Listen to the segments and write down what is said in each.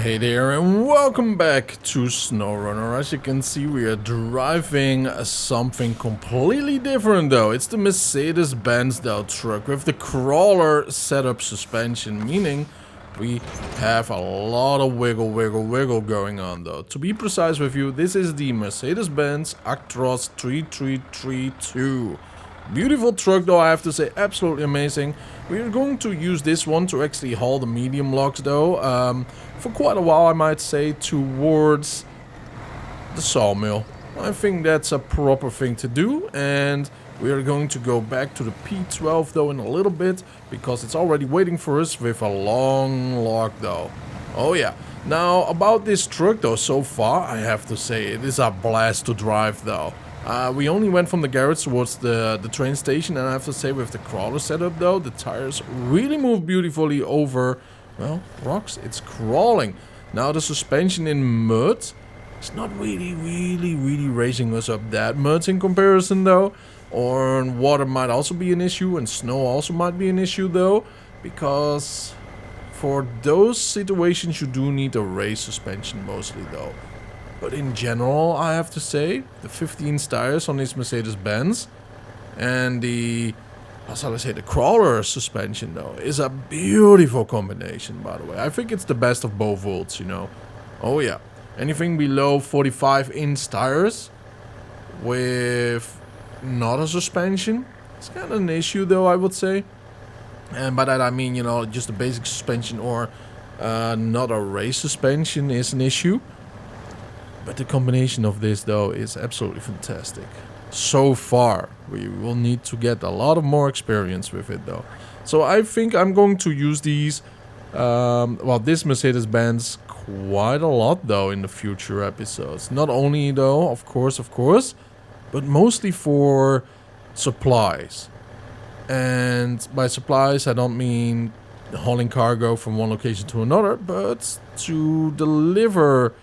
Hey there and welcome back to SnowRunner. As you can see, we are driving something completely different though. It's the Mercedes-Benz truck with the crawler setup suspension, meaning we have a lot of wiggle going on though. To be precise with you, this is the Mercedes-Benz Actros 3332. Beautiful truck though, I have to say, absolutely amazing. We're going to use this one to actually haul the medium logs though, for quite a while I might say, towards the sawmill. I think that's a proper thing to do, and we are going to go back to the P12 though in a little bit, because it's already waiting for us with a long log though. Oh yeah. Now about this truck though, so far I have to say it is a blast to drive though. We only went from the garage towards the train station, and I have to say with the crawler setup though, the tires really move beautifully over, well, rocks. It's crawling. Now the suspension in mud is not really raising us up that much in comparison though. Or water might also be an issue, and snow also might be an issue though, because for those situations you do need a raised suspension mostly though. But in general, I have to say, the 15 tires on this Mercedes-Benz and the, how shall I say, the crawler suspension though, is a beautiful combination, by the way. I think it's the best of both worlds, you know. Oh yeah. Anything below 45-inch tires with not a suspension, it's kind of an issue though, I would say. And by that I mean, you know, just a basic suspension or not a race suspension is an issue. But the combination of this though is absolutely fantastic. So far, we will need to get a lot of more experience with it though. So I think I'm going to use these, this Mercedes-Benz quite a lot though in the future episodes. Not only though, of course, but mostly for supplies. And by supplies I don't mean hauling cargo from one location to another, but to deliver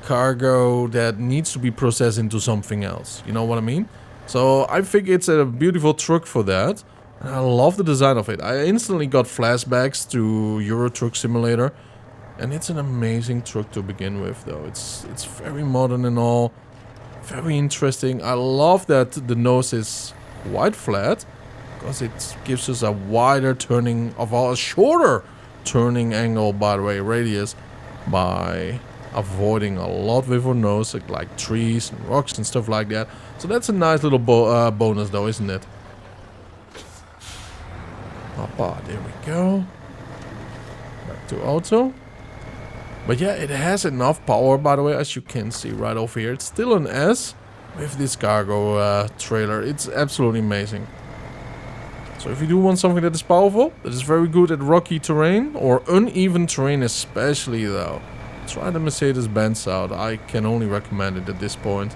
cargo that needs to be processed into something else. You know what I mean? So I think it's a beautiful truck for that. And I love the design of it. I instantly got flashbacks to Euro Truck Simulator. And it's an amazing truck to begin with though. It's very modern and all. Very interesting. I love that the nose is quite flat, because it gives us a wider turning of a shorter turning angle, by the way, radius, by avoiding a lot with our nose, like trees and rocks and stuff like that. So that's a nice little bonus though, isn't it? Hoppa, there we go. Back to auto. But yeah, it has enough power, by the way, as you can see right over here. It's still an S with this cargo trailer. It's absolutely amazing. So if you do want something that is powerful, that is very good at rocky terrain or uneven terrain especially though, try the Mercedes-Benz out. I can only recommend it at this point.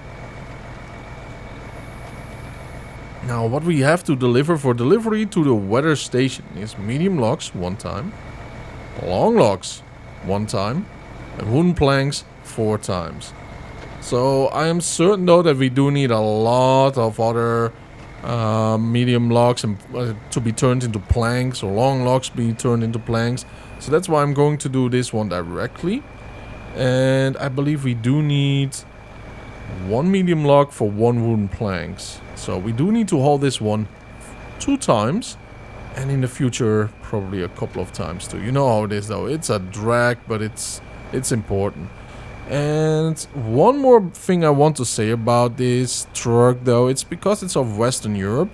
Now what we have to deliver for delivery to the weather station is medium logs 1 time, long logs 1 time, and wooden planks 4 times. So I am certain though that we do need a lot of other medium logs and to be turned into planks, or long logs be turned into planks. So that's why I'm going to do this one directly. And I believe we do need 1 medium log for 1 wooden planks. So we do need to haul this one 2 times. And in the future, probably a couple of times too. You know how it is though. It's a drag, but it's important. And one more thing I want to say about this truck though. It's because it's of Western Europe.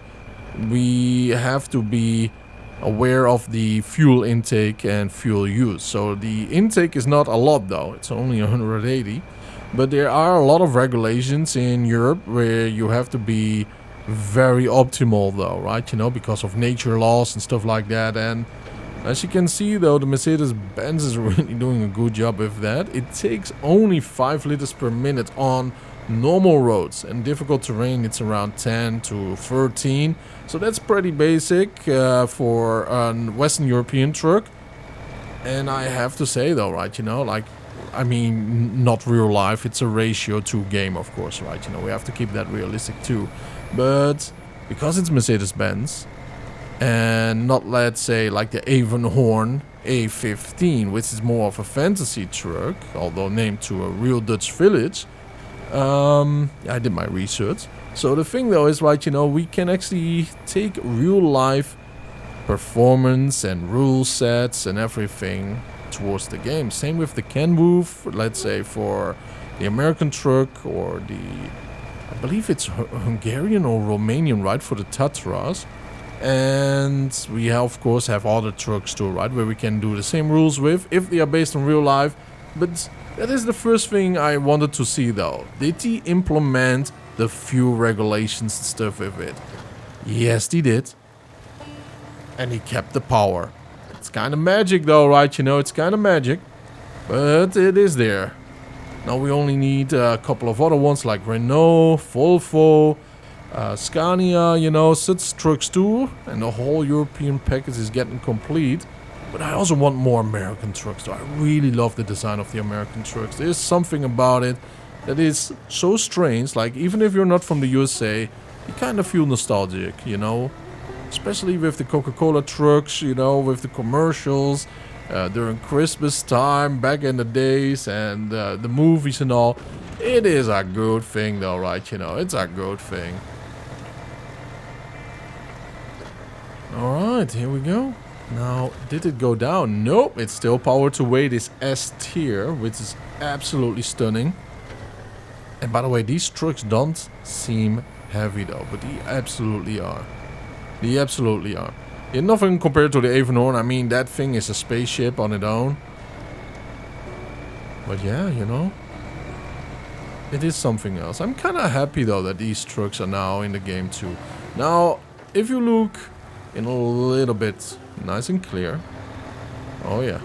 We have to be aware of the fuel intake and fuel use. So the intake is not a lot though, it's only 180, but there are a lot of regulations in Europe where you have to be very optimal though, right? You know, because of nature laws and stuff like that. And as you can see though, the Mercedes-Benz is really doing a good job with that. It takes only 5 liters per minute on normal roads, and difficult terrain it's around 10 to 13. So that's pretty basic for a Western European truck. And I have to say though, right, you know, like, I mean, not real life, it's a ratio 2 game, of course, right? You know, we have to keep that realistic too. But because it's Mercedes-Benz and not, let's say, like the Avon Horn A15, which is more of a fantasy truck, although named to a real Dutch village. I did my research. So the thing though is, right, you know, we can actually take real life performance and rule sets and everything towards the game. Same with the Kenwoo, let's say for the American truck, or the, I believe it's Hungarian or Romanian, right, for the Tatras. And we of course have other trucks too, right, where we can do the same rules with, if they are based on real life. But that is the first thing I wanted to see though. Did he implement the fuel regulations and stuff with it? Yes, he did. And he kept the power. It's kind of magic though, right? You know, it's kind of magic. But it is there. Now we only need a couple of other ones like Renault, Volvo, Scania, you know, such trucks too. And the whole European package is getting complete. But I also want more American trucks though. I really love the design of the American trucks. There's something about it that is so strange. Like, even if you're not from the USA, you kind of feel nostalgic, you know. Especially with the Coca-Cola trucks, you know, with the commercials during Christmas time back in the days, and the movies and all. It is a good thing though, right? You know, it's a good thing. Alright, here we go. Now, did it go down? Nope, it's still powered to weight is S tier, which is absolutely stunning. And by the way, these trucks don't seem heavy though, but they absolutely are. They absolutely are. Yeah, nothing compared to the Avonhorn. I mean, that thing is a spaceship on its own. But yeah, you know, it is something else. I'm kind of happy though that these trucks are now in the game too. Now, if you look in a little bit nice and clear. Oh yeah.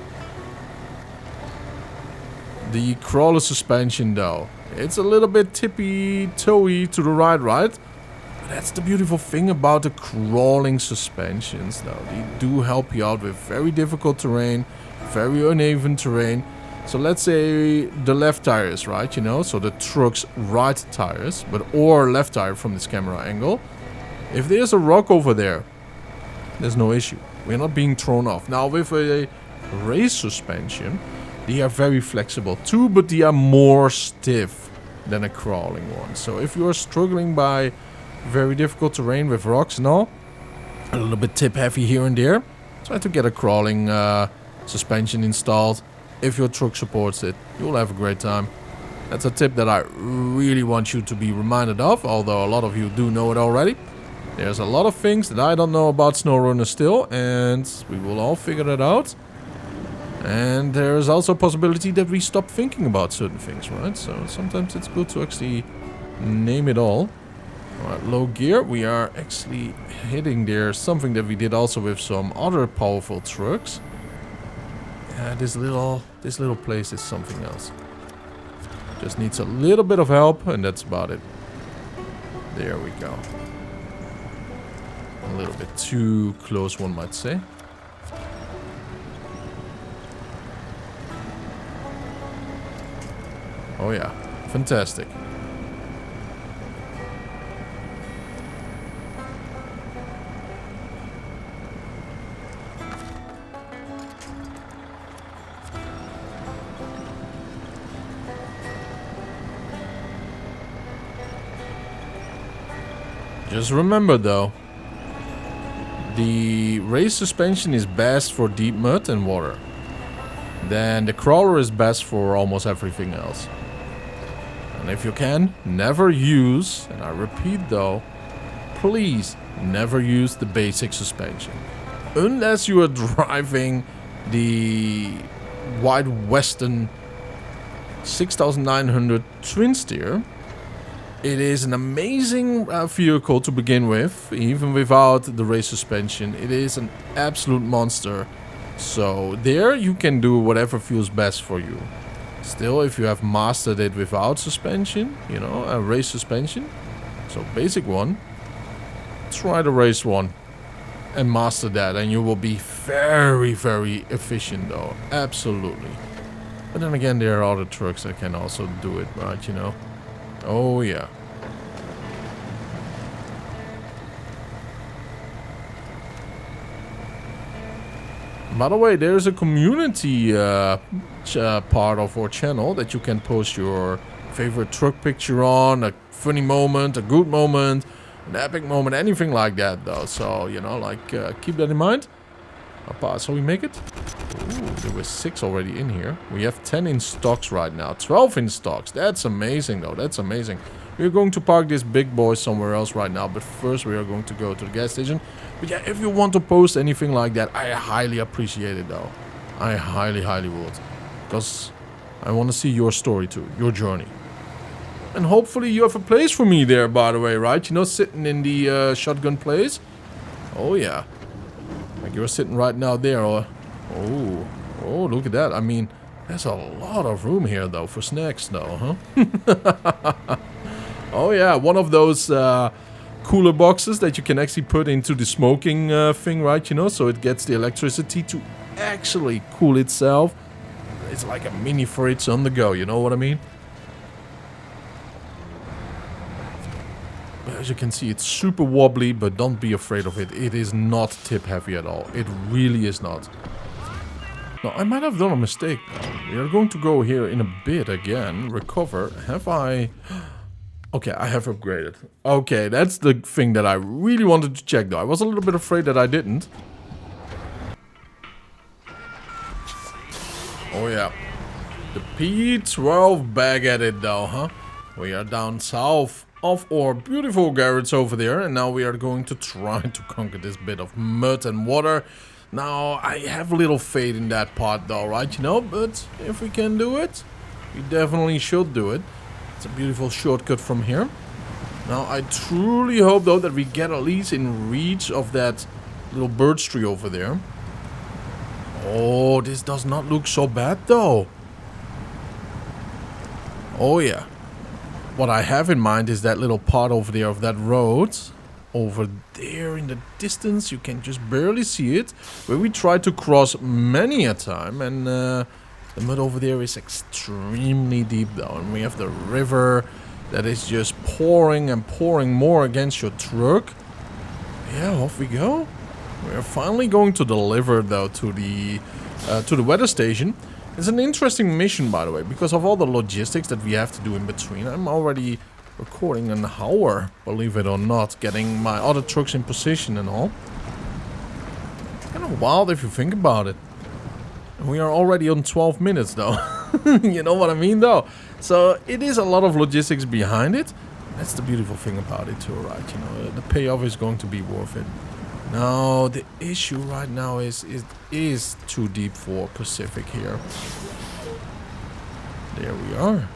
The crawler suspension though. It's a little bit tippy-toey to the right? But that's the beautiful thing about the crawling suspensions though. They do help you out with very difficult terrain, very uneven terrain. So let's say the left tires, right, you know, so the truck's right tires, or left tire from this camera angle. If there's a rock over there, there's no issue. We're not being thrown off. Now with a race suspension, they are very flexible too, but they are more stiff than a crawling one. So if you are struggling by very difficult terrain with rocks and all, a little bit tip heavy here and there, try to get a crawling suspension installed. If your truck supports it, you'll have a great time. That's a tip that I really want you to be reminded of, although a lot of you do know it already. There's a lot of things that I don't know about SnowRunner still, and we will all figure that out. And there's also a possibility that we stop thinking about certain things, right? So sometimes it's good to actually name it all. Alright, low gear. We are actually hitting there something that we did also with some other powerful trucks. Yeah, this little place is something else. Just needs a little bit of help, and that's about it. There we go. A little bit too close, one might say. Oh yeah, fantastic. Just remember though, the race suspension is best for deep mud and water. Then the crawler is best for almost everything else. And if you can, never use, and I repeat though, please never use the basic suspension. Unless you are driving the Wide Western 6900 twin steer. It is an amazing vehicle to begin with, even without the race suspension. It is an absolute monster. So there you can do whatever feels best for you. Still, if you have mastered it without suspension, you know, a race suspension, so basic one, try the race one and master that, and you will be very, very efficient though. Absolutely. But then again, there are other trucks that can also do it, right, you know. Oh yeah. By the way, there's a community part of our channel that you can post your favorite truck picture on, a funny moment, a good moment, an epic moment, anything like that though. So, you know, like, keep that in mind. So we make it? Ooh, there were 6 already in here. We have 10 in stocks right now. 12 in stocks. That's amazing though. That's amazing. We're going to park this big boy somewhere else right now. But first we are going to go to the gas station. But yeah, if you want to post anything like that, I highly appreciate it though. I highly, highly would. Because I want to see your story too. Your journey. And hopefully you have a place for me there, by the way, right? You know, sitting in the shotgun place. Oh yeah. Like you're sitting right now there. Or, oh, look at that. I mean, there's a lot of room here though for snacks though, huh? Oh yeah, one of those cooler boxes that you can actually put into the smoking thing, right? You know, so it gets the electricity to actually cool itself. It's like a mini fridge on the go, you know what I mean? As you can see, it's super wobbly, but don't be afraid of it. It is not tip heavy at all. It really is not. No, I might have done a mistake. We are going to go here in a bit again. Recover. Have I... Okay, I have upgraded. Okay, that's the thing that I really wanted to check though. I was a little bit afraid that I didn't. Oh yeah. The P12 back at it though, huh? We are down south of our beautiful garage over there. And now we are going to try to conquer this bit of mud and water. Now, I have little faith in that part though, right? You know, but if we can do it, we definitely should do it. It's a beautiful shortcut from here. Now, I truly hope, though, that we get at least in reach of that little birch tree over there. Oh, this does not look so bad, though. Oh, yeah. What I have in mind is that little part over there of that road. Over there in the distance, you can just barely see it. Where we tried to cross many a time, and... the mud over there is extremely deep though, and we have the river that is just pouring and pouring more against your truck. Yeah, off we go. We're finally going to deliver though to the weather station. It's an interesting mission, by the way, because of all the logistics that we have to do in between. I'm already recording an hour, believe it or not, getting my other trucks in position and all. It's kind of wild if you think about it. We are already on 12 minutes though. You know what I mean though? So it is a lot of logistics behind it. That's the beautiful thing about it too, right? You know, the payoff is going to be worth it. Now, the issue right now is it is too deep for Pacific here. There we are.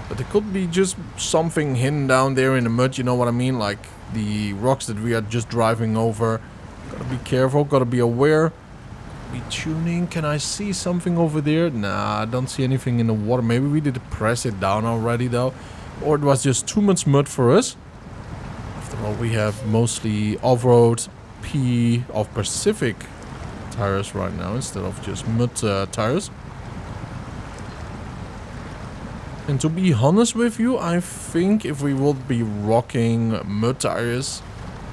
But there could be just something hidden down there in the mud, you know what I mean? Like the rocks that we are just driving over. Gotta be careful, gotta be aware. Be tuning. Can I see something over there? Nah, I don't see anything in the water. Maybe we did press it down already though. Or it was just too much mud for us. After all, we have mostly off-road P of Pacific tires right now instead of just mud tires. And to be honest with you, I think if we would be rocking mud tires,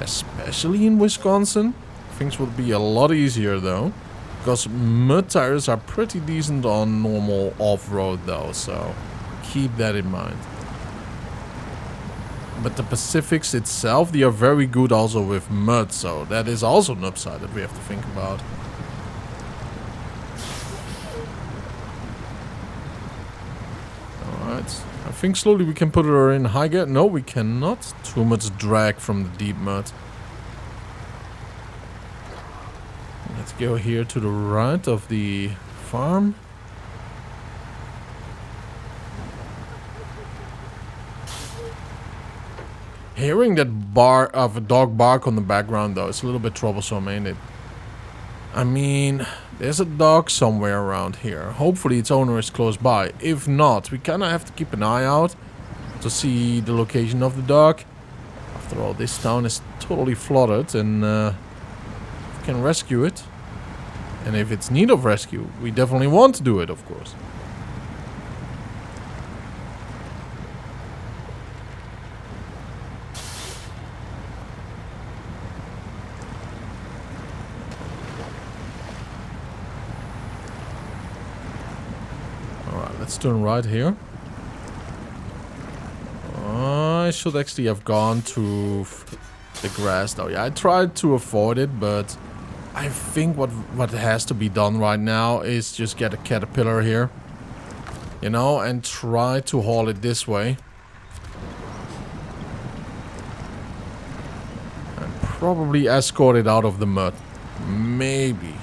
especially in Wisconsin, things would be a lot easier though. Because mud tires are pretty decent on normal off-road though, so keep that in mind. But the Pacifics itself, they are very good also with mud, so that is also an upside that we have to think about. Alright, I think slowly we can put her in high gear. No, we cannot. Too much drag from the deep mud. Let's go here to the right of the farm. Hearing that dog bark on the background though, it's a little bit troublesome, ain't it? I mean, there's a dog somewhere around here. Hopefully its owner is close by. If not, we kind of have to keep an eye out to see the location of the dog. After all, this town is totally flooded, and we can rescue it. And if it's in need of rescue, we definitely want to do it, of course. Alright, let's turn right here. I should actually have gone to the grass though. Yeah, I tried to avoid it, but I think what has to be done right now is just get a caterpillar here. You know, and try to haul it this way. And probably escort it out of the mud. Maybe.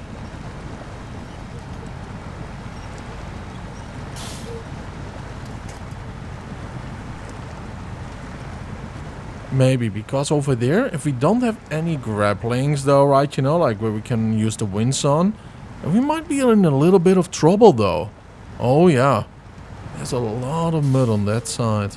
Maybe, because over there, if we don't have any grapplings though, right, you know, like where we can use the winds on, we might be in a little bit of trouble though. Oh yeah, there's a lot of mud on that side.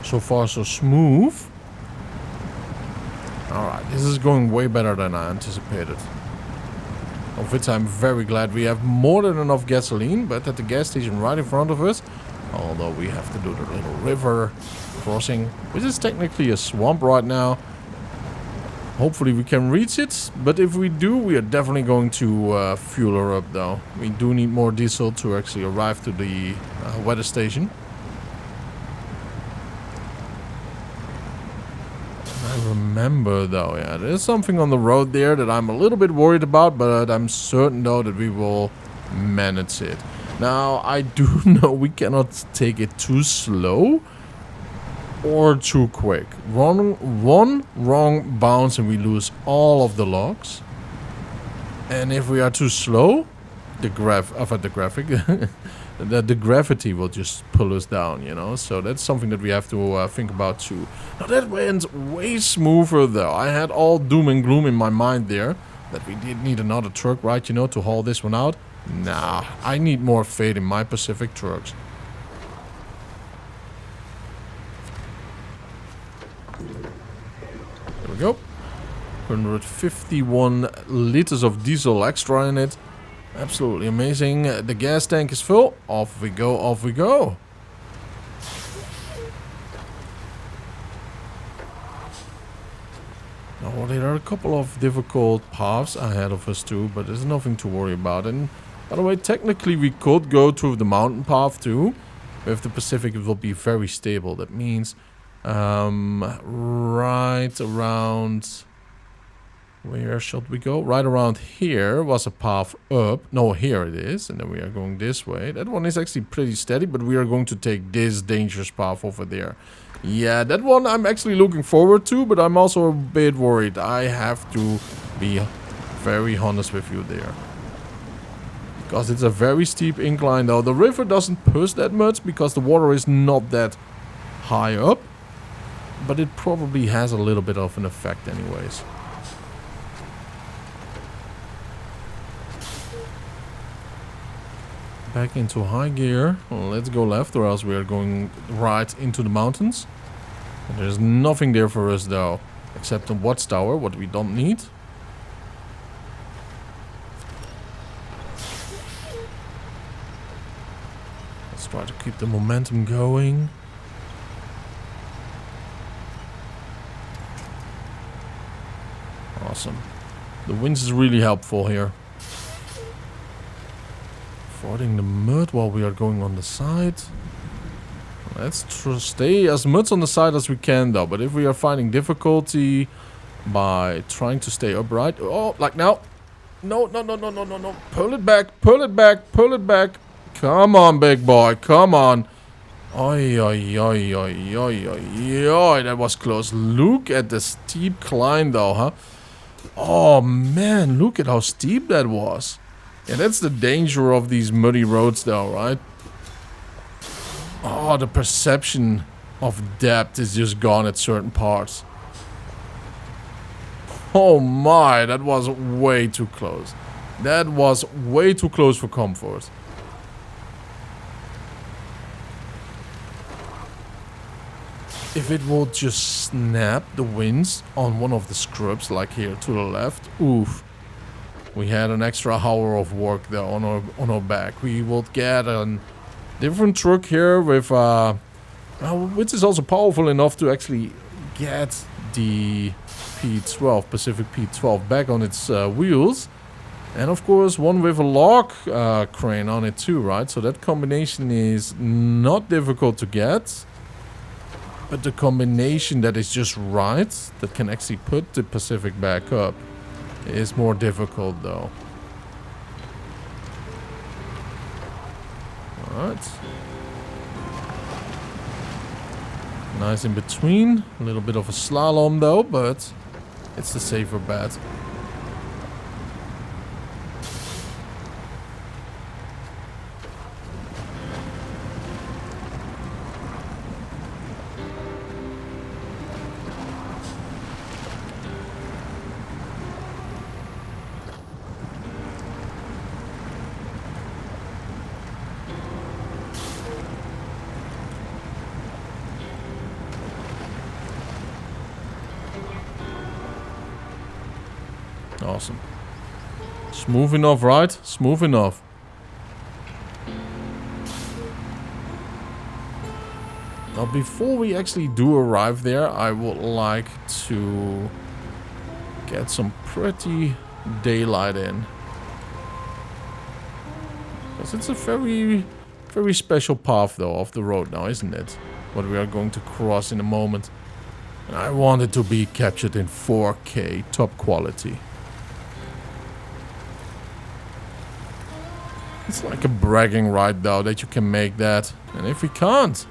So far so smooth. Alright, this is going way better than I anticipated. Of which I'm very glad. We have more than enough gasoline, but at the gas station right in front of us, although we have to do the little river crossing, which is technically a swamp right now. Hopefully we can reach it, but if we do, we are definitely going to fuel her up though. We do need more diesel to actually arrive to the weather station. Remember though, yeah, there's something on the road there that I'm a little bit worried about, but I'm certain though that we will manage it. Now, I do know we cannot take it too slow or too quick. One wrong bounce and we lose all of the logs. And if we are too slow, the gravity will just pull us down, you know. So that's something that we have to think about too. Now that went way smoother though. I had all doom and gloom in my mind there, that we did need another truck, right, you know, to haul this one out. Nah, I need more faith in my Pacific trucks. There we go. 151 liters of diesel extra in it. Absolutely amazing. The gas tank is full. Off we go, off we go. Now, there are a couple of difficult paths ahead of us too, but there's nothing to worry about. And by the way, technically we could go through the mountain path too. With the Pacific, it will be very stable. That means right around... Where should we go? Right around here was a path up. No, here it is. And then we are going this way. That one is actually pretty steady, but we are going to take this dangerous path over there. Yeah, that one I'm actually looking forward to, but I'm also a bit worried. I have to be very honest with you there. Because it's a very steep incline though. The river doesn't push that much because the water is not that high up. But it probably has a little bit of an effect anyways. Back into high gear. Well, let's go left or else we are going right into the mountains. And there's nothing there for us though. Except a watchtower, what we don't need. Let's try to keep the momentum going. Awesome. The winds is really helpful here. Fording the mud while we are going on the side. Let's stay as much on the side as we can though. But if we are finding difficulty by trying to stay upright. Oh, like now. No, no, no, no, no, no, no. Pull it back, pull it back, pull it back. Come on, big boy, come on. Oi, oi, oi, oi, oi, oi, oi. That was close. Look at the steep climb though, huh? Oh man, look at how steep that was. Yeah, that's the danger of these muddy roads though, right? Oh, the perception of depth is just gone at certain parts. Oh my, that was way too close. That was way too close for comfort. If it will just snap the winds on one of the scrubs, like here to the left, oof. we had an extra hour of work there on our back. We will get a different truck here with which is also powerful enough to actually get the P12, Pacific P12 back on its wheels. And of course one with a log crane on it too, right? So that combination is not difficult to get. But the combination that is just right, that can actually put the Pacific back up, is more difficult though. Alright. Nice in between. A little bit of a slalom though, but it's the safer bet. Awesome. Smooth enough, right? Smooth enough. Now, before we actually do arrive there, I would like to get some pretty daylight in. Because it's a very, very special path, though, of the road now, isn't it? What we are going to cross in a moment. And I want it to be captured in 4K, top quality. It's like a bragging right though that you can make that. And if we can't,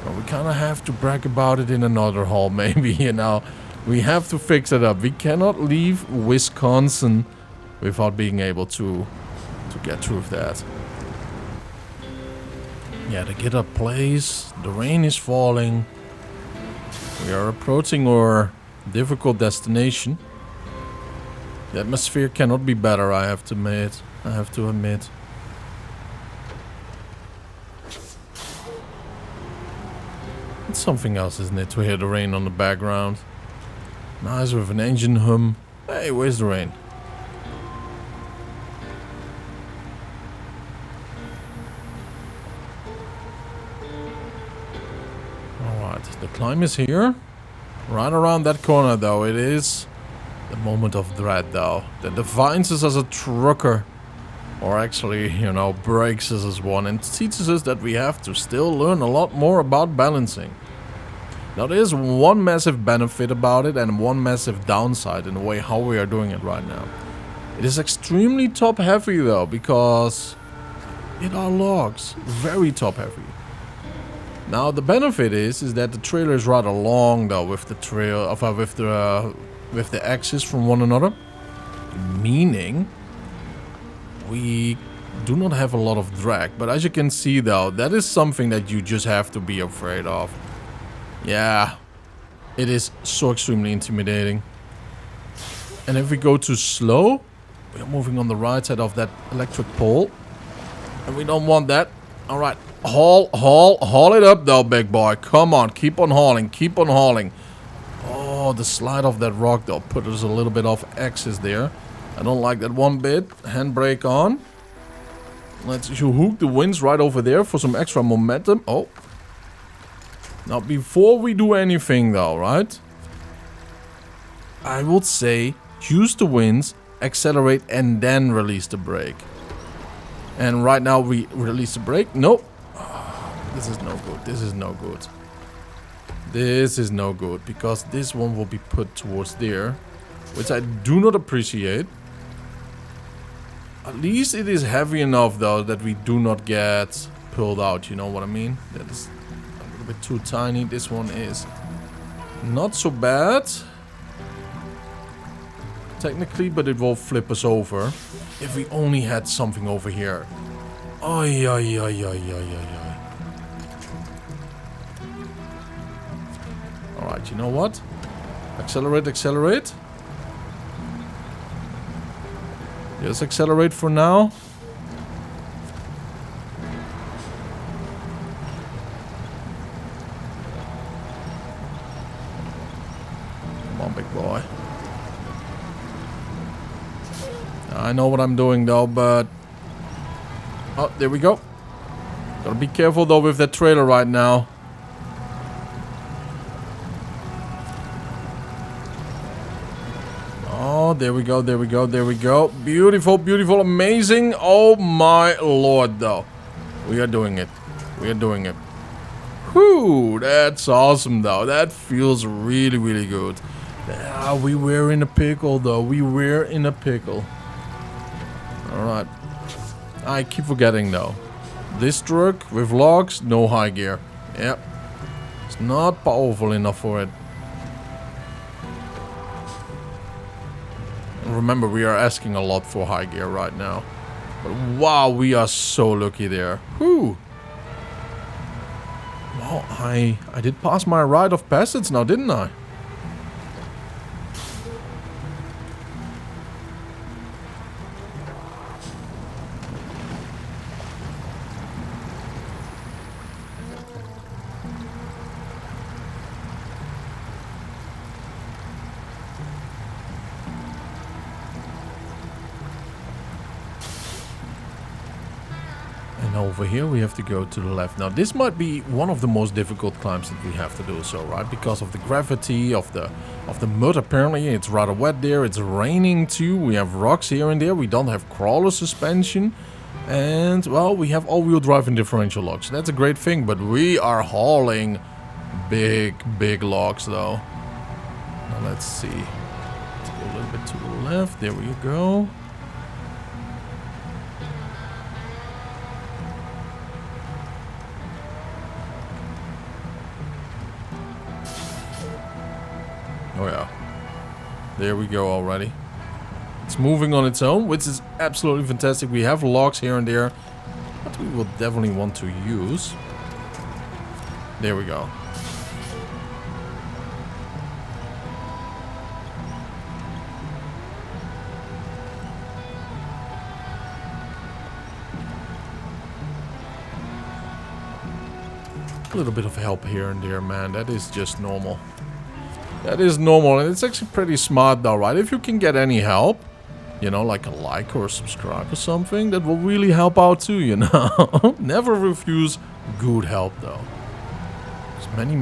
well, we kind of have to brag about it in another haul maybe, you know. We have to fix it up. We cannot leave Wisconsin without being able to get through that. Yeah, the get up place. The rain is falling. We are approaching our difficult destination. The atmosphere cannot be better, I have to admit. It's something else, isn't it, to hear the rain on the background. Nice with an engine hum. Hey, where's the rain? Alright, the climb is here. Right around that corner, though, it is the moment of dread, though. That defines us as a trucker. Or actually, you know, breaks us as one and teaches us that we have to still learn a lot more about balancing. Now, there is one massive benefit about it and one massive downside in the way how we are doing it right now. It is extremely top heavy though, because it are logs. Very top heavy. Now, the benefit is that the trailer is rather long though, with the with the axis from one another. Meaning we do not have a lot of drag. But as you can see though, that is something that you just have to be afraid of. Yeah, it is so extremely intimidating. And if we go too slow, we are moving on the right side of that electric pole. And we don't want that. Alright, haul it up though, big boy. Come on, keep on hauling, keep on hauling. Oh, the slide of that rock though put us a little bit off axis there. I don't like that one bit. Handbrake on. Let's hook the winds right over there for some extra momentum. Oh. Now, before we do anything though, right? I would say use the winds, accelerate, and then release the brake. And right now we release the brake. Nope. Oh, this is no good. This is no good. This is no good because this one will be put towards there, which I do not appreciate. At least it is heavy enough though that we do not get pulled out, you know what I mean? That is a little bit too tiny. This one is not so bad technically, but it will flip us over if we only had something over here. Oi, oi, oi, oi, oi, oi, oi. Alright, you know what? Accelerate, accelerate. Just accelerate for now. Come on, big boy. I know what I'm doing though, but... Oh, there we go. Gotta be careful though with that trailer right now. Oh, there we go, there we go, there we go. Beautiful, beautiful, amazing. Oh my lord though. We are doing it. We are doing it. Whew, that's awesome though. That feels really, really good. Ah, we were in a pickle though. We were in a pickle. Alright. I keep forgetting though. This truck with logs, no high gear. Yep. It's not powerful enough for it. And remember, we are asking a lot for high gear right now. But wow, we are so lucky there. Whew. Well, I did pass my rite of passage now, didn't I? And over here we have to go to the left. Now this might be one of the most difficult climbs that we have to do so, right? Because of the gravity of the mud apparently. It's rather wet there. It's raining too. We have rocks here and there. We don't have crawler suspension. And well, we have all-wheel drive and differential logs. That's a great thing, but we are hauling big logs though. Now let's see. Let's go a little bit to the left. There we go. Oh yeah, there we go already. It's moving on its own, which is absolutely fantastic. We have logs here and there, but we will definitely want to use. There we go. A little bit of help here and there, man. That is just normal. That is normal, and it's actually pretty smart though, right? If you can get any help, you know, like a like or a subscribe or something, that will really help out too, you know? Never refuse good help though. Because many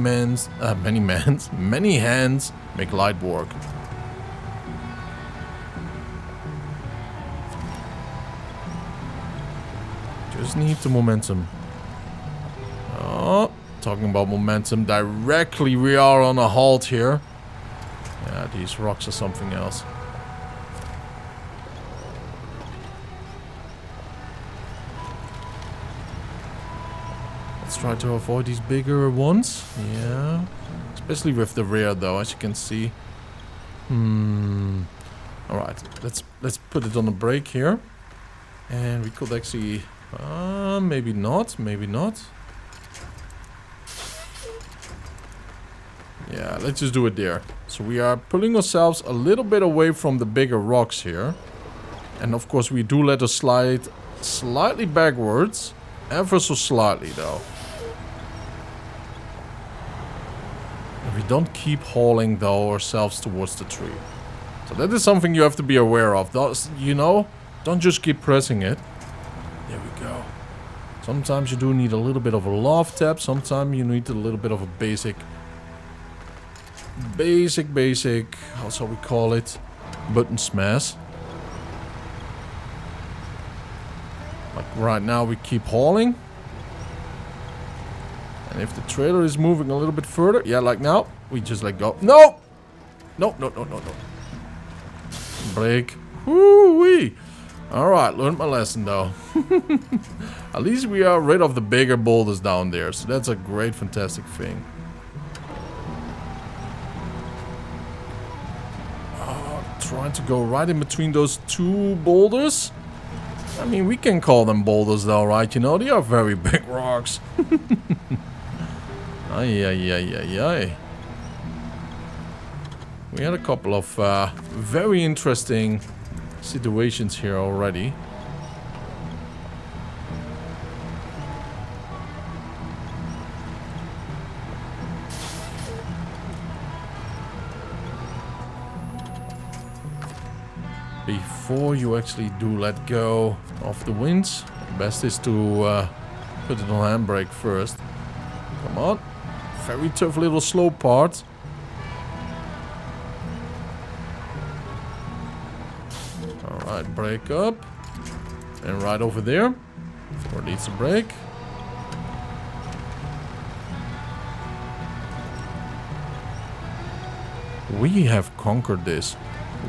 hands make light work. Just need the momentum. Oh, talking about momentum, directly we are on a halt here. Yeah, these rocks are something else. Let's try to avoid these bigger ones. Yeah. Especially with the rear though, as you can see. Alright, let's put it on a brake here. And we could actually... maybe not, maybe not. Yeah, let's just do it there. So we are pulling ourselves a little bit away from the bigger rocks here. And of course we do let us slide slightly backwards. Ever so slightly though. And we don't keep hauling though ourselves towards the tree. So that is something you have to be aware of. Thus, you know, don't just keep pressing it. There we go. Sometimes you do need a little bit of a love tap. Sometimes you need a little bit of a basic, how shall we call it, button smash. Like right now we keep hauling. And if the trailer is moving a little bit further, yeah, like now, we just let go. No! No. Brake. Woo-wee! Alright, learned my lesson though. At least we are rid of the bigger boulders down there, so that's a great, fantastic thing. Trying to go right in between those two boulders. I mean, we can call them boulders though, right? You know, they are very big rocks. Ay. We had a couple of very interesting situations here already. before you actually do let go of the winch, best is to put it on handbrake first. Come on. Very tough little slow part. Alright, brake up. And right over there. Where it needs to brake. We have conquered this.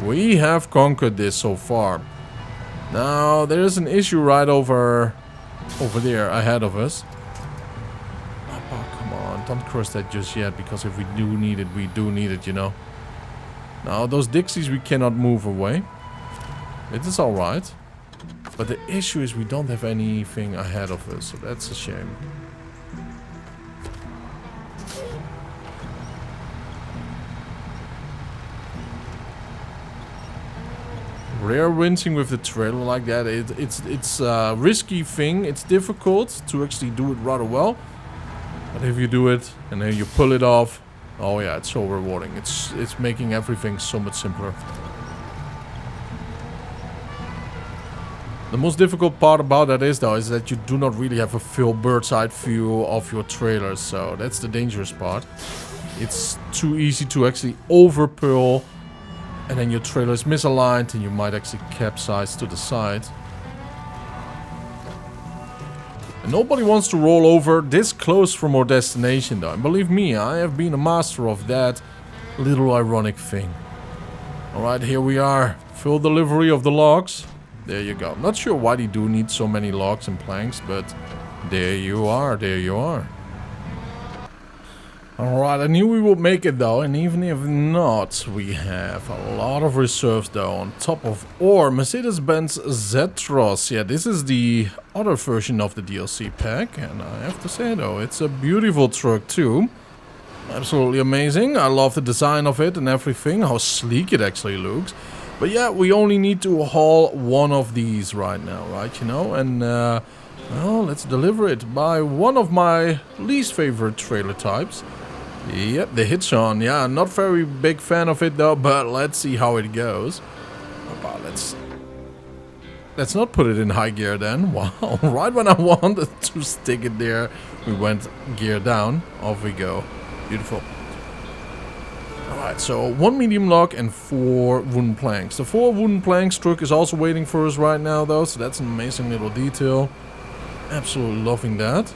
We have conquered this so far. Now, there is an issue right over there ahead of us. Oh, come on. Don't cross that just yet, because if we do need it, we do need it, you know. Now, those Dixies we cannot move away. It is alright. But the issue is we don't have anything ahead of us, so that's a shame. Rear winching with the trailer like that, it's a risky thing. It's difficult to actually do it rather well. But if you do it and then you pull it off, oh yeah, it's so rewarding. It's making everything so much simpler. The most difficult part about that is that you do not really have a full bird's eye view of your trailer. So that's the dangerous part. It's too easy to actually overpull. And then your trailer is misaligned and you might actually capsize to the side. And nobody wants to roll over this close from our destination though. And believe me, I have been a master of that little ironic thing. Alright, here we are. Full delivery of the logs. There you go. I'm not sure why they do need so many logs and planks, but there you are, there you are. Alright, I knew we would make it though, and even if not, we have a lot of reserves though on top of our Mercedes-Benz Actros. Yeah, this is the other version of the DLC pack, and I have to say though, it's a beautiful truck too. Absolutely amazing. I love the design of it and everything, how sleek it actually looks. But yeah, we only need to haul one of these right now, right, you know, and well, let's deliver it by one of my least favorite trailer types. Yep, the Hitch-on. Yeah, not very big fan of it though, but let's see how it goes. Oh, let's not put it in high gear then. Wow, right when I wanted to stick it there, we went gear down. Off we go. Beautiful. Alright, so 1 medium log and 4 wooden planks. The 4 wooden planks truck is also waiting for us right now though, so that's an amazing little detail. Absolutely loving that.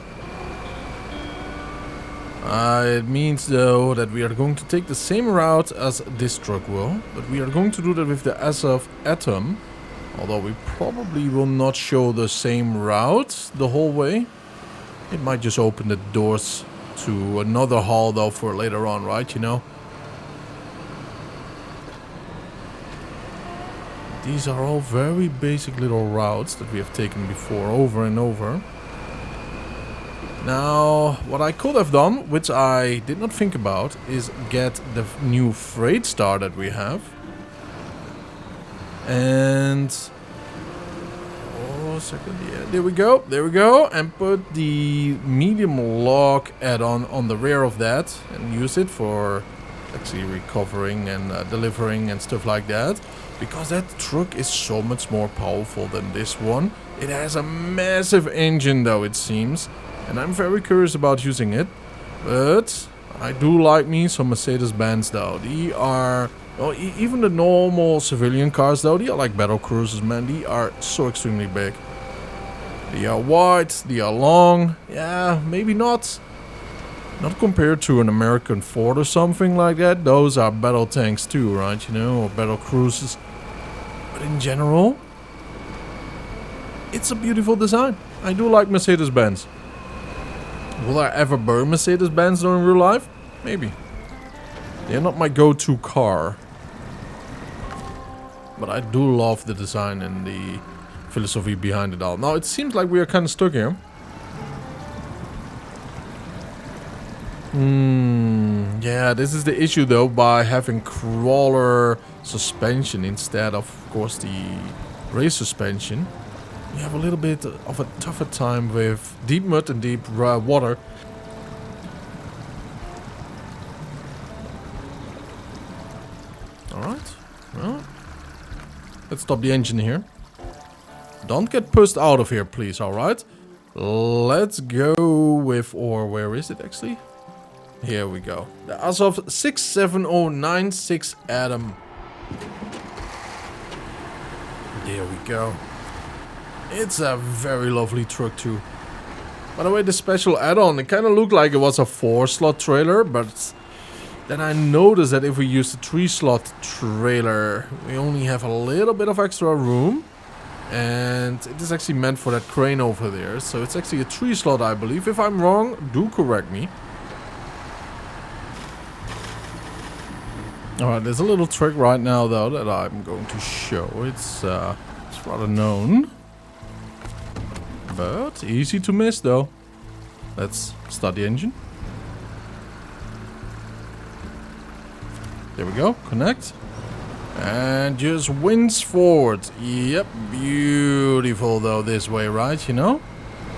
It means though that we are going to take the same route as this truck will, but we are going to do that with the SF Atom, although we probably will not show the same route the whole way. It might just open the doors to another haul though for later on, right, you know? These are all very basic little routes that we have taken before over and over. Now, what I could have done, which I did not think about, is get the new freight star that we have. And... oh, second, yeah, there we go, and put the medium log add-on on the rear of that, and use it for actually recovering and delivering and stuff like that. Because that truck is so much more powerful than this one. It has a massive engine though, it seems. And I'm very curious about using it. But I do like me some Mercedes-Benz though. They are... well, even the normal civilian cars though, they are like battle cruisers, man. They are so extremely big. They are wide, they are long. Yeah, maybe not. Not compared to an American Ford or something like that. Those are battle tanks too, right? You know, or battle cruisers. But in general, it's a beautiful design. I do like Mercedes-Benz. Will I ever burn Mercedes-Benz though in real life? Maybe. They're not my go-to car. But I do love the design and the philosophy behind it all. Now, it seems like we are kind of stuck here. Yeah, this is the issue though, by having crawler suspension instead of course, the race suspension. You have a little bit of a tougher time with deep mud and deep water. Alright, well, Let's stop the engine here. Don't get pushed out of here, please, alright? Let's go with, or where is it actually? Here we go. The Azov 67096 Adam. There we go. It's a very lovely truck too. By the way, the special add-on, it kind of looked like it was a 4-slot trailer, but then I noticed that if we use the 3-slot trailer, we only have a little bit of extra room. And it is actually meant for that crane over there. So it's actually a 3-slot, I believe. If I'm wrong, do correct me. Alright, there's a little trick right now, though, that I'm going to show. It's rather known. But easy to miss, though. Let's start the engine. There we go. Connect. And just winds forward. Yep, beautiful though this way, right? You know?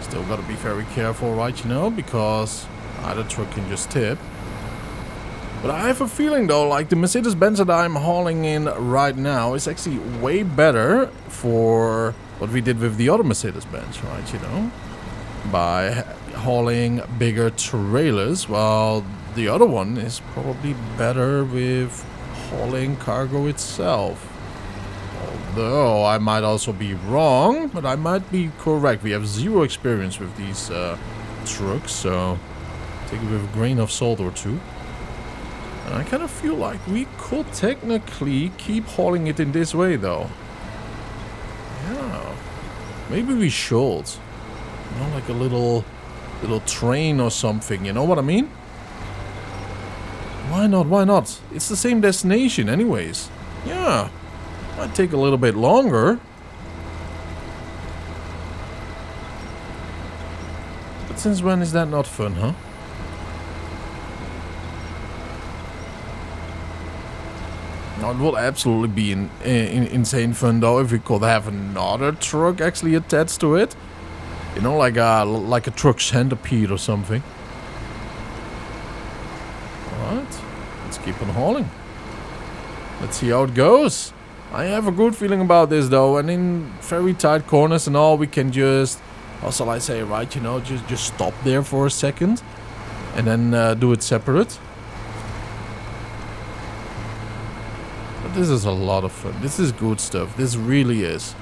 Still gotta be very careful, right? You know? Because either truck can just tip. But I have a feeling though, like the Mercedes-Benz that I'm hauling in right now is actually way better for what we did with the other Mercedes-Benz, right? You know? By hauling bigger trailers, while the other one is probably better with hauling cargo itself. Although I might also be wrong, but I might be correct. We have zero experience with these trucks, so take it with a grain of salt or two. And I kind of feel like we could technically keep hauling it in this way though. Yeah, maybe we should. You know, like a little train or something, you know what I mean? Why not? Why not? It's the same destination anyways. Yeah. Might take a little bit longer. But since when is that not fun, huh? Now, it will absolutely be insane fun though if we could have another truck actually attached to it. You know, like a truck centipede or something. Let's keep on hauling. Let's see how it goes. I have a good feeling about this though, and in very tight corners and all, we can just, how shall I say, right, you know, just stop there for a second and then do it separate. But this is a lot of fun. This is good stuff. This really is.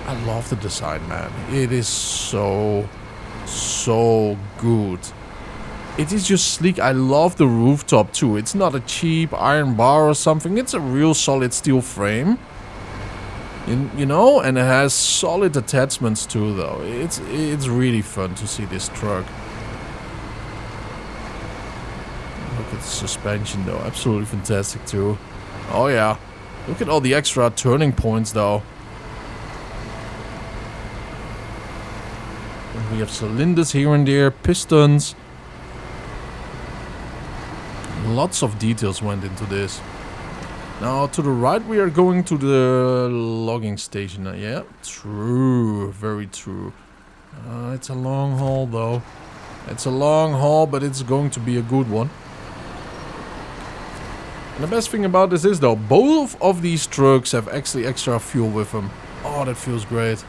I love the design, man. It is so good. It is just sleek. I love the rooftop too. It's not a cheap iron bar or something. It's a real solid steel frame. You know, and it has solid attachments too though. It's really fun to see this truck. Look at the suspension though. Absolutely fantastic too. Oh yeah. Look at all the extra turning points though. We have cylinders here and there, pistons. Lots of details went into this. Now to the right we are going to the logging station. Yeah, true, very true. It's a long haul though. It's a long haul, but it's going to be a good one. And the best thing about this is though, both of these trucks have actually extra fuel with them. Oh, that feels great.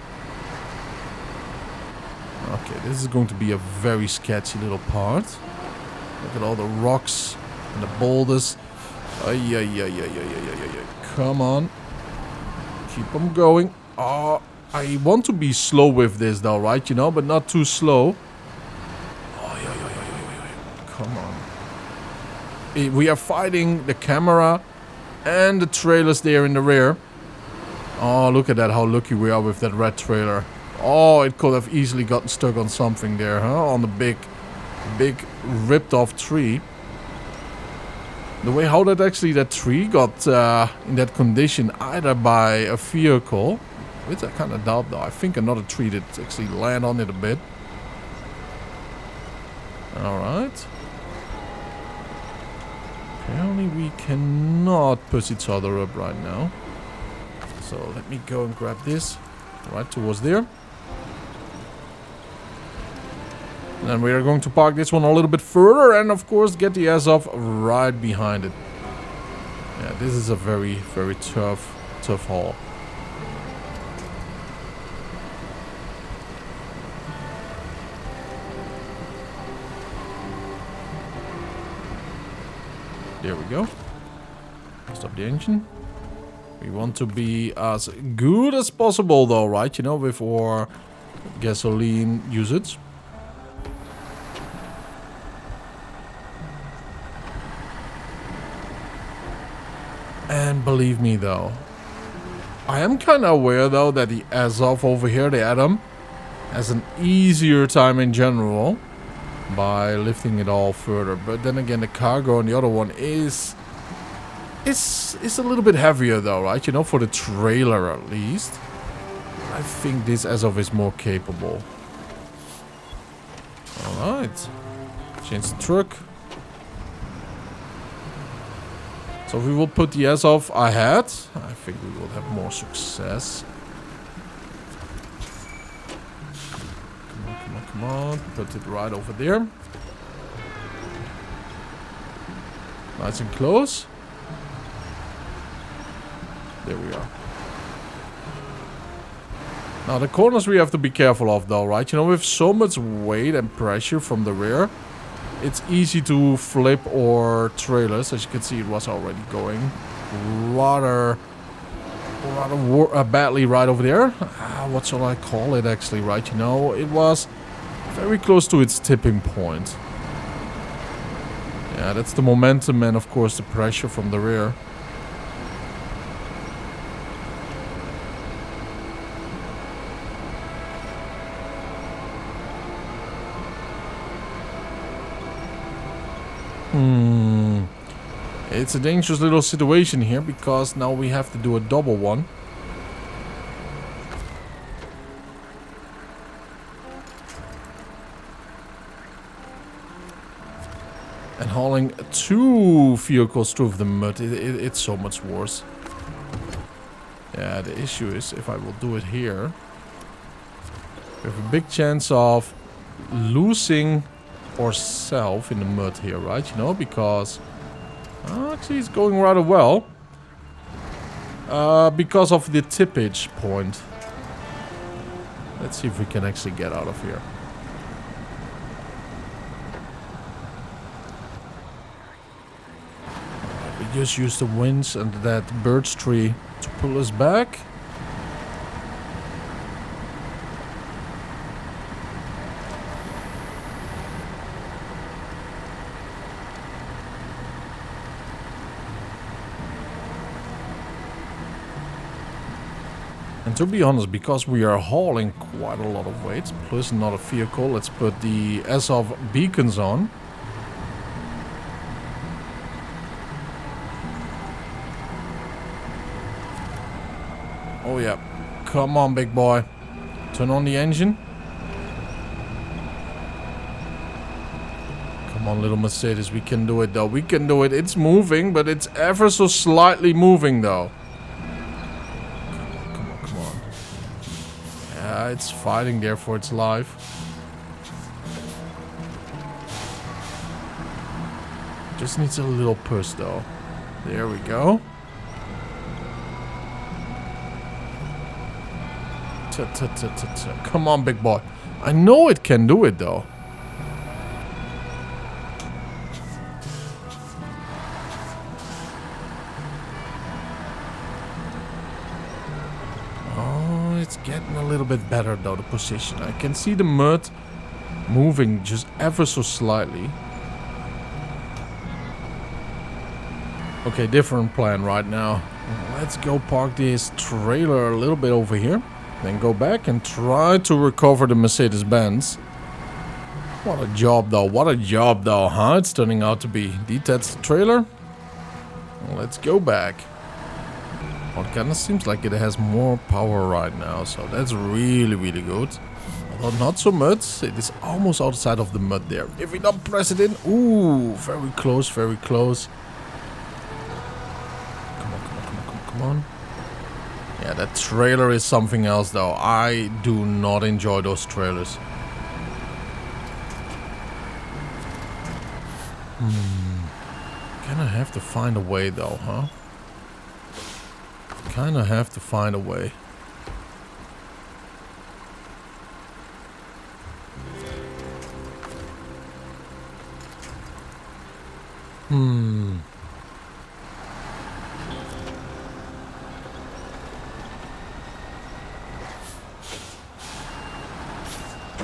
Okay, this is going to be a very sketchy little part. Look at all the rocks and the boulders. Come on. Keep them going. Oh, I want to be slow with this though, right? You know, but not too slow. Come on. We are fighting the camera and the trailers there in the rear. Oh, look at that, how lucky we are with that red trailer. Oh, it could have easily gotten stuck on something there, huh? On the big ripped off tree. The way how that tree got in that condition, either by a vehicle, which I kind of doubt though. I think another tree did actually land on it a bit. Alright. Apparently we cannot push each other up right now. So let me go and grab this right towards there. And then we are going to park this one a little bit further and of course get the Azov right behind it. Yeah, this is a very, very tough haul. There we go. Stop the engine. We want to be as good as possible though, right? You know, with our gasoline usage. And believe me though, I am kind of aware though that the Azov over here, the Atom, has an easier time in general by lifting it all further. But then again, the cargo on the other one is a little bit heavier though, right? You know, for the trailer at least. I think this Azov is more capable. Alright. Change the truck. So if we will put the Azov ahead, I think we will have more success. Come on. Put it right over there. Nice and close. There we are. Now the corners we have to be careful of though, right? You know, with so much weight and pressure from the rear, it's easy to flip our trailers. As you can see, it was already going rather badly right over there. What shall I call it actually, right? You know, it was very close to its tipping point. Yeah, that's the momentum and of course the pressure from the rear. It's a dangerous little situation here because now we have to do a double one. And hauling 2 vehicles through the mud, it's so much worse. Yeah, the issue is if I will do it here, we have a big chance of losing ourselves in the mud here, right? You know, because actually it's going rather well. Because of the tippage point. Let's see if we can actually get out of here. We just use the winds and that birch tree to pull us back. And to be honest, because we are hauling quite a lot of weight, plus another vehicle, let's put the Azov beacons on. Oh yeah, come on big boy. Turn on the engine. Come on little Mercedes, we can do it though, we can do it. It's moving, but it's ever so slightly moving though. It's fighting there for its life. Just needs a little push though. There we go. Come on, big boy. I know it can do it though. It's getting a little bit better though, the position. I can see the mud moving just ever so slightly. Okay, different plan right now. Let's go park this trailer a little bit over here. Then go back and try to recover the Mercedes-Benz. What a job though, what a job though, huh? It's turning out to be. Detach the trailer. Let's go back. Well, it kind of seems like it has more power right now, so that's really, really good. Although not so much, it is almost outside of the mud there. If we don't press it in, ooh, very close, very close. Come on. Yeah, that trailer is something else though. I do not enjoy those trailers. Kinda have to find a way though, huh? Kinda have to find a way.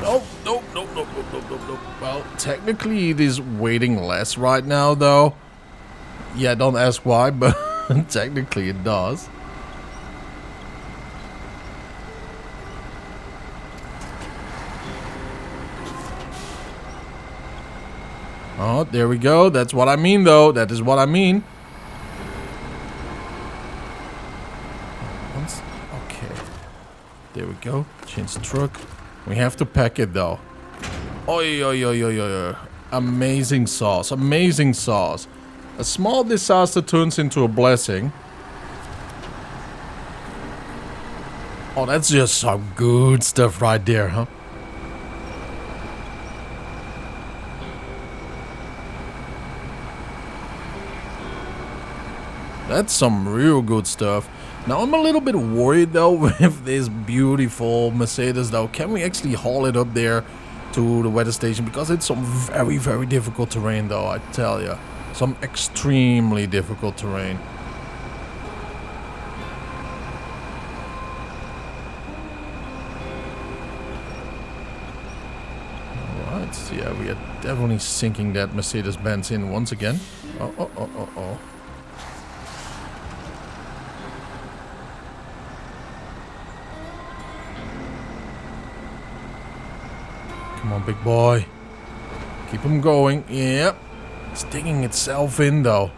Nope. Well, technically it is waiting less right now though. Yeah, don't ask why, but technically it does. Oh, there we go. That's what I mean though. That is what I mean. Okay. There we go. Change the truck. We have to pack it though. Oi. Amazing sauce. Amazing sauce. A small disaster turns into a blessing. Oh, that's just some good stuff right there, huh? That's some real good stuff. Now I'm a little bit worried though with this beautiful Mercedes though. Can we actually haul it up there to the weather station? Because it's some very, very difficult terrain though, I tell ya. Some extremely difficult terrain. Alright, yeah, we are definitely sinking that Mercedes-Benz in once again. Oh. Come on, big boy. Keep him going. Yep. It's digging itself in, though.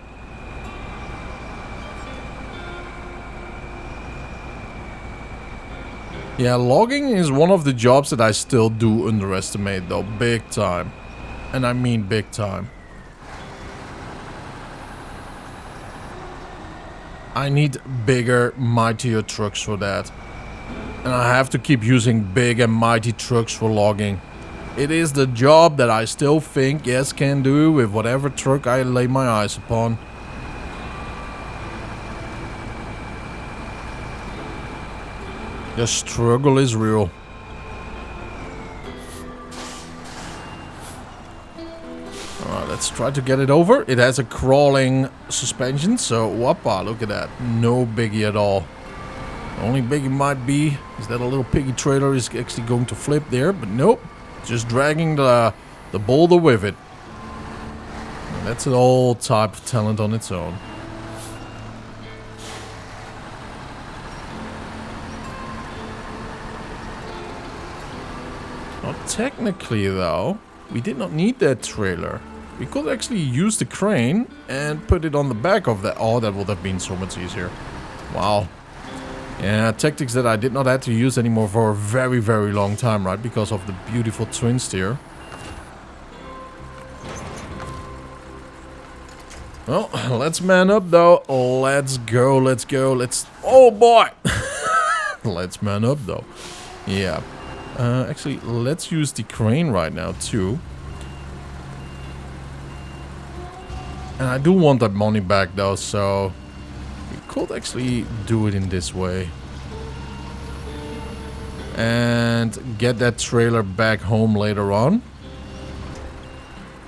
Yeah, logging is one of the jobs that I still do underestimate, though. Big time. And I mean big time. I need bigger, mightier trucks for that. And I have to keep using big and mighty trucks for logging. It is the job that I still think, yes, can do with whatever truck I lay my eyes upon. The struggle is real. Alright, let's try to get it over. It has a crawling suspension, so whoppa, look at that. No biggie at all. The only biggie might be is that a little piggy trailer is actually going to flip there, but nope. Just dragging the boulder with it. And that's an all type of talent on its own. Well, technically though, we did not need that trailer. We could actually use the crane and put it on the back of that. Oh, that would have been so much easier. Wow. Yeah, tactics that I did not have to use anymore for a very, very long time, right? Because of the beautiful twin steer. Well, let's man up though. Let's go. Oh boy! Let's man up though. Yeah. Actually, let's use the crane right now too. And I do want that money back though, so... we could actually do it in this way. And get that trailer back home later on.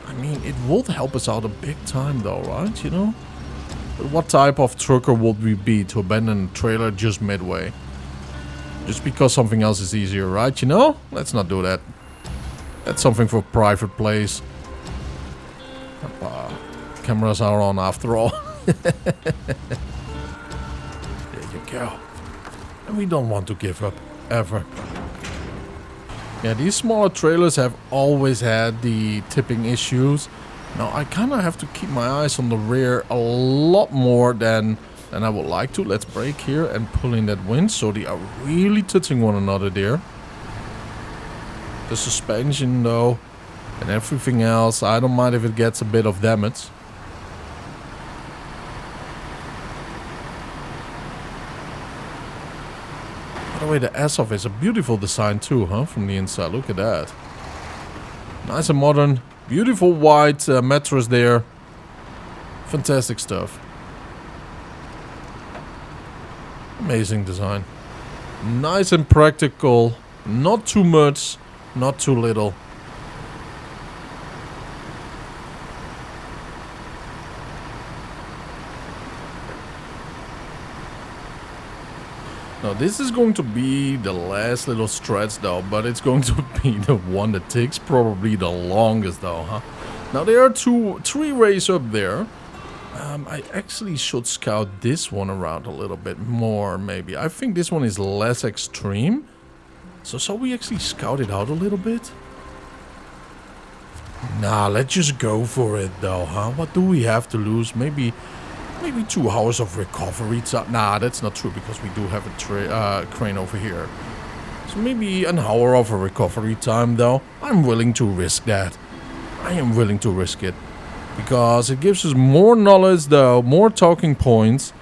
I mean, it would help us out a big time though, right? You know? But what type of trucker would we be to abandon a trailer just midway? Just because something else is easier, right? You know? Let's not do that. That's something for private place. Cameras are on after all. There you go. And we don't want to give up, ever. Yeah, these smaller trailers have always had the tipping issues. Now, I kind of have to keep my eyes on the rear a lot more than I would like to. Let's brake here and pull in that wind, so they are really touching one another there. The suspension, though, and everything else, I don't mind if it gets a bit of damage. By the way, the S off is a beautiful design too, huh? From the inside, look at that. Nice and modern, Beautiful white mattress there. Fantastic stuff. Amazing design. Nice and practical. Not too much, not too little. Now this is going to be the last little stretch though, but it's going to be the one that takes probably the longest though, huh? Now there are three rays up there. I actually should scout this one around a little bit more maybe. I think this one is less extreme. So shall we actually scout it out a little bit? Nah, let's just go for it though, huh? What do we have to lose? Maybe 2 hours of recovery time. Nah, that's not true because we do have a crane over here. So maybe an hour of a recovery time though. I'm willing to risk that. I am willing to risk it. Because it gives us more knowledge though, more talking points.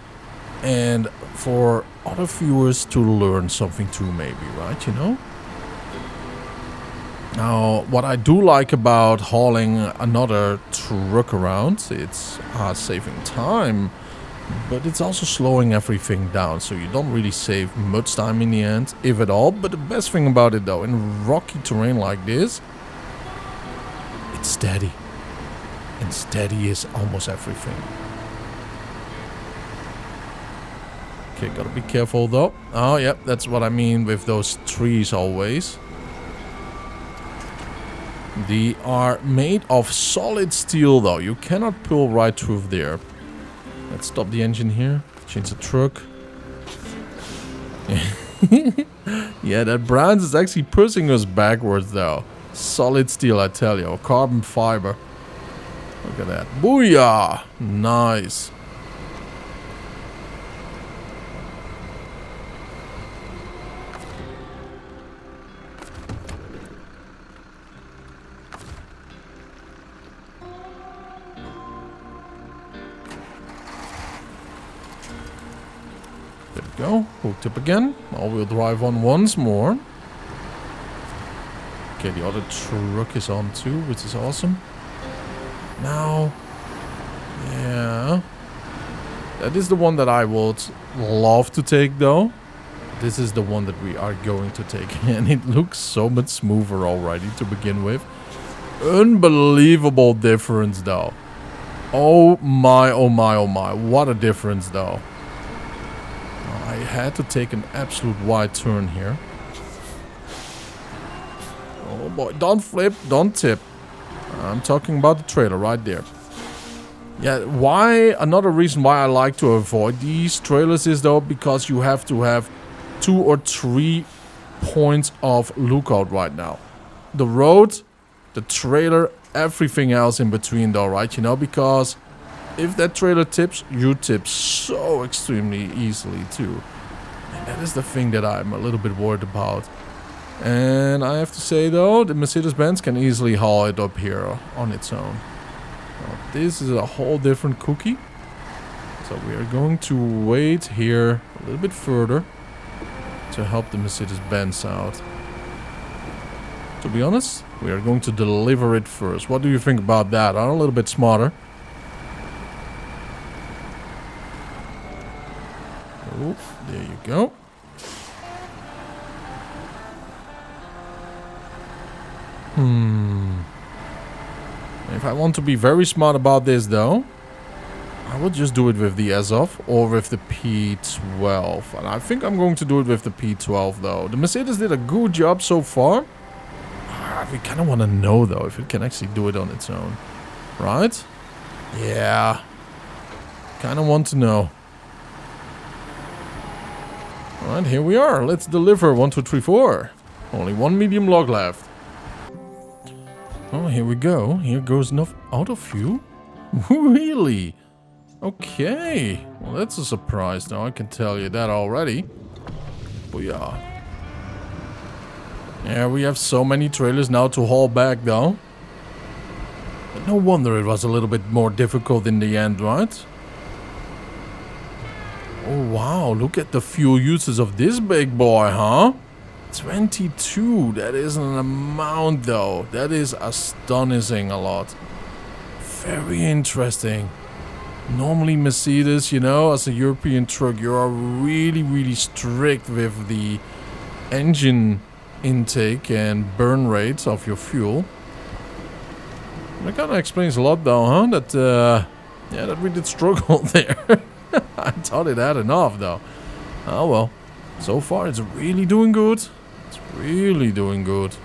And for other viewers to learn something too maybe, right? You know? Now, what I do like about hauling another truck around, it's saving time, but it's also slowing everything down, so you don't really save much time in the end, if at all. But the best thing about it though, in rocky terrain like this, it's steady. And steady is almost everything. Okay, gotta be careful though. Oh, yep, that's what I mean with those trees always. They are made of solid steel though. You cannot pull right through there. Let's stop the engine here. Change the truck. Yeah, that branch is actually pushing us backwards though. Solid steel, I tell you. Carbon fiber. Look at that. Booyah! Nice. There we go. Hooked up again. All-wheel drive on once more. Okay, the other truck is on too, which is awesome. Now, yeah, that is the one that I would love to take though. This is the one that we are going to take, and it looks so much smoother already to begin with. Unbelievable difference though. Oh my, oh my, oh my, what a difference though. I had to take an absolute wide turn here. Oh boy, don't flip, don't tip. I'm talking about the trailer right there. Yeah, why? Another reason why I like to avoid these trailers is though because you have to have 2 or 3 points of lookout right now. The road, the trailer, everything else in between though, right? You know, because if that trailer tips, you tip so extremely easily too. And that is the thing that I'm a little bit worried about. And I have to say though, the Mercedes-Benz can easily haul it up here on its own. Now, this is a whole different cookie. So we are going to wait here a little bit further to help the Mercedes-Benz out. To be honest, we are going to deliver it first. What do you think about that? I'm a little bit smarter. Oh, there you go. If I want to be very smart about this though, I would just do it with the Azov or with the P12. And I think I'm going to do it with the P12 though. The Mercedes did a good job so far. We kind of want to know though if it can actually do it on its own. Right? Yeah. Kind of want to know. Alright, here we are. Let's deliver 1, 2, 3, 4. Only 1 medium log left. Oh, here we go. Here goes enough out of view. Really? Okay. Well, that's a surprise now. I can tell you that already. Booyah. Yeah, we have so many trailers now to haul back though. But no wonder it was a little bit more difficult in the end, right? Oh wow, look at the fuel uses of this big boy, huh? 22. That is an amount though. That is astonishing a lot. Very interesting. Normally Mercedes, you know, as a European truck, you are really strict with the engine intake and burn rates of your fuel. That kind of explains a lot though, huh? That we did struggle there. I thought it had enough though. Oh well. So far it's really doing good. It's really doing good.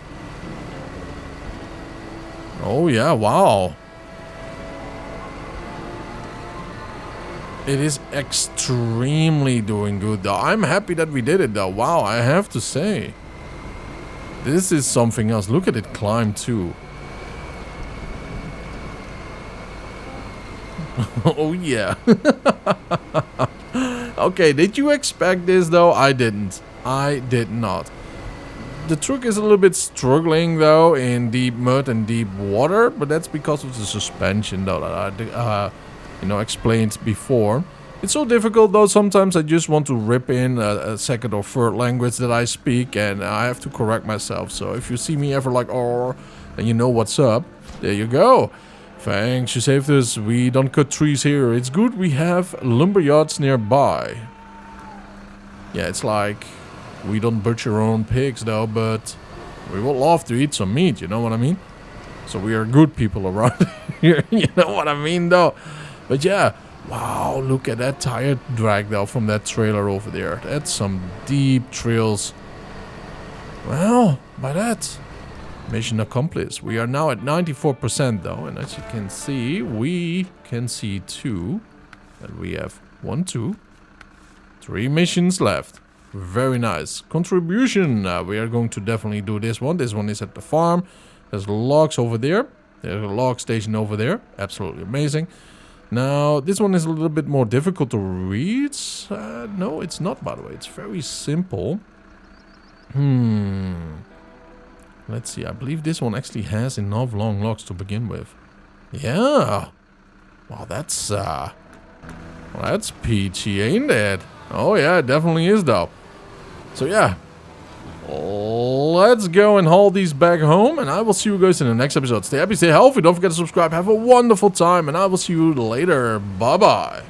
Oh yeah, wow. It is extremely doing good though. I'm happy that we did it though. Wow, I have to say. This is something else. Look at it climb too. Oh yeah. Okay, did you expect this though? I didn't. I did not. The truck is a little bit struggling though in deep mud and deep water, but that's because of the suspension though that I explained before. It's so difficult though, sometimes I just want to rip in a second or third language that I speak and I have to correct myself. So if you see me ever like, oh, and you know what's up, there you go. Thanks, you saved us. We don't cut trees here. It's good we have lumber yards nearby. Yeah, it's like we don't butcher our own pigs though, but we would love to eat some meat, you know what I mean? So we are good people around here, you know what I mean though? But yeah, wow, look at that tire drag though from that trailer over there. That's some deep trails. Well, by that, mission accomplished. We are now at 94% though, and as you can see, we can see too that we have 1, 2, 3 missions left. Very nice. Contribution. We are going to definitely do this one. This one is at the farm. There's logs over there. There's a log station over there. Absolutely amazing. Now, this one is a little bit more difficult to read. No, it's not, by the way. It's very simple. Let's see. I believe this one actually has enough long logs to begin with. Yeah. Wow, that's peachy, ain't it? Oh, yeah, it definitely is, though. So, yeah. Let's go and haul these back home, and I will see you guys in the next episode. Stay happy, stay healthy, don't forget to subscribe, have a wonderful time, and I will see you later. Bye-bye.